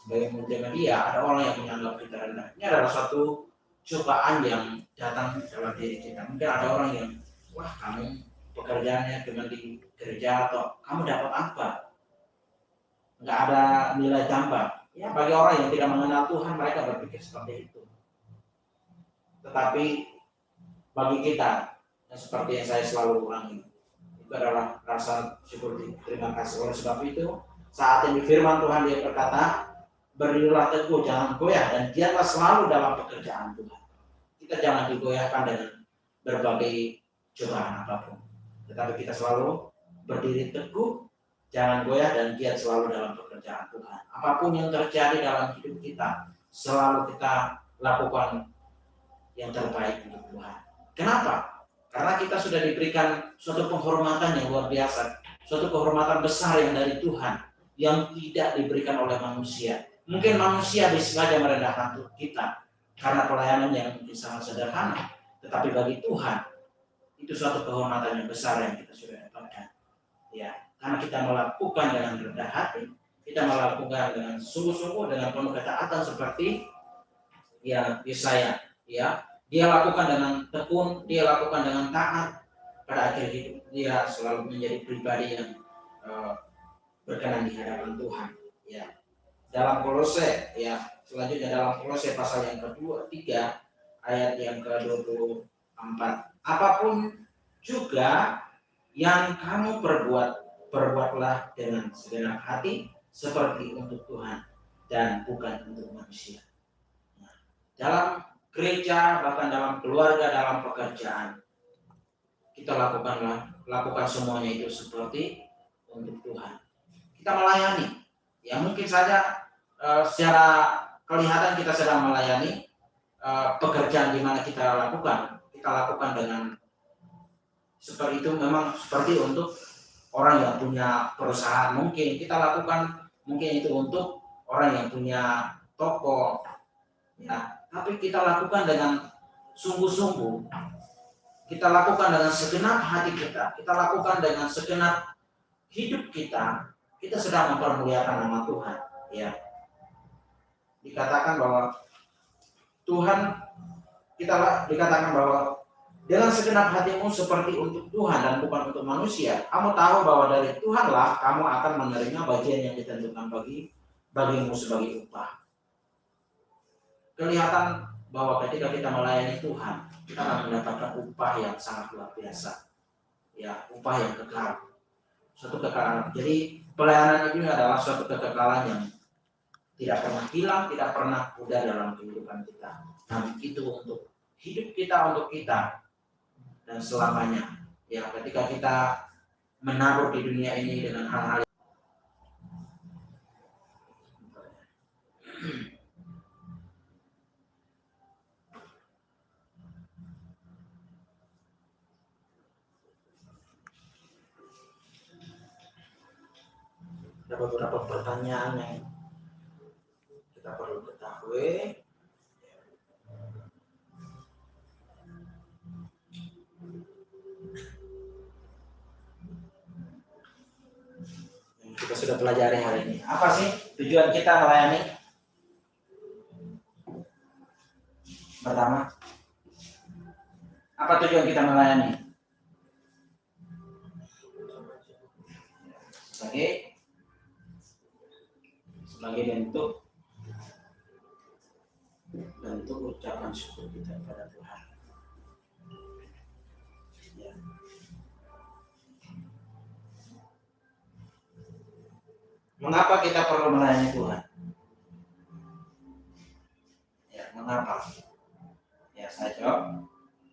sebagai multimedia, ada orang yang menganggap kita rendah. Ini adalah suatu cobaan yang datang dalam diri kita. Mungkin ada orang yang, wah kamu pekerjaannya cuma di gereja, atau kamu dapat apa? Nggak ada nilai tambah. Ya, bagi orang yang tidak mengenal Tuhan, mereka berpikir seperti itu. Tetapi bagi kita, yang seperti yang saya selalu ulangi, itu adalah rasa syukur, terima kasih. Oleh sebab itu, saat ini firman Tuhan dia berkata, berdirilah teguh, jangan goyah, dan giatlah selalu dalam pekerjaan Tuhan. Kita jangan digoyahkan dengan berbagai cobaan apapun, tetapi kita selalu berdiri teguh, jangan goyah, dan giat selalu dalam pekerjaan Tuhan. Apapun yang terjadi dalam hidup kita, selalu kita lakukan yang terbaik untuk Tuhan. Kenapa? Karena kita sudah diberikan suatu penghormatan yang luar biasa, suatu kehormatan besar yang dari Tuhan, yang tidak diberikan oleh manusia. Mungkin manusia bisa saja merendahkan kita karena pelayanan yang mungkin sangat sederhana, tetapi bagi Tuhan itu suatu kehormatan yang besar yang kita sudah dapatkan. Ya, karena kita melakukan dengan rendah hati, kita melakukan dengan sungguh-sungguh, dengan penuh ketaatan seperti ya Yesaya. Ya, dia lakukan dengan tekun, dia lakukan dengan taat. Pada akhir hidup dia selalu menjadi pribadi yang berkenan di hadapan Tuhan. Ya, dalam Kolose, ya selanjutnya dalam Kolose pasal yang kedua, 3 ayat yang ke-24. Apapun juga yang kamu perbuatlah dengan segenap hati seperti untuk Tuhan dan bukan untuk manusia. Nah, dalam gereja, bahkan dalam keluarga, dalam pekerjaan, kita lakukan semuanya itu seperti untuk Tuhan. Kita melayani, ya mungkin saja secara kelihatan kita sedang melayani pekerjaan di mana kita lakukan dengan seperti itu, memang seperti untuk orang yang punya perusahaan. Mungkin kita lakukan, mungkin itu untuk orang yang punya toko, ya. Tapi kita lakukan dengan sungguh-sungguh, kita lakukan dengan segenap hati kita lakukan dengan segenap hidup kita sedang mempermuliakan nama Tuhan. Ya, dikatakan bahwa Tuhan, dikatakan bahwa dengan segenap hatimu seperti untuk Tuhan dan bukan untuk manusia. Kamu tahu bahwa dari Tuhanlah kamu akan menerima bagian yang ditentukan bagimu sebagai upah. Kelihatan bahwa ketika kita melayani Tuhan, kita akan mendapatkan upah yang sangat luar biasa. Ya, upah yang kekal. Suatu kekalahan. Jadi pelayanan ini adalah suatu kekekalan yang tidak pernah hilang, tidak pernah pudar dalam kehidupan kita. Namun itu untuk hidup kita, untuk kita dan selamanya. Ya, ketika kita menabur di dunia ini dengan hal-hal ada beberapa pertanyaan yang kita perlu ketahui. Yang kita sudah pelajari hari ini. Apa sih tujuan kita melayani? Pertama, apa tujuan kita melayani? Sebagai bentuk ucapan syukur kita kepada Tuhan. Ya. Mengapa kita perlu melayani Tuhan? Ya, mengapa? Ya, saya jawab,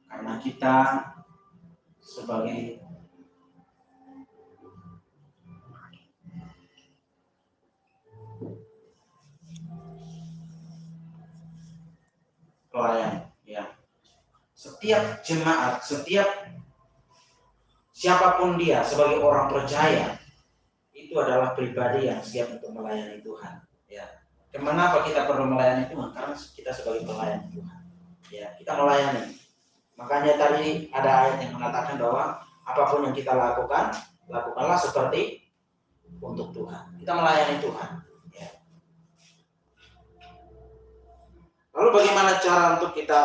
karena kita sebagai pelayan, ya. Setiap jemaat, siapapun dia sebagai orang percaya, itu adalah pribadi yang siap untuk melayani Tuhan. Ya. Kenapa kita perlu melayani Tuhan? Karena kita sebagai pelayan Tuhan. Ya, kita melayani. Makanya tadi ada ayat yang mengatakan bahwa apapun yang kita lakukan, lakukanlah seperti untuk Tuhan. Kita melayani Tuhan. Ya. Lalu bagaimana cara untuk kita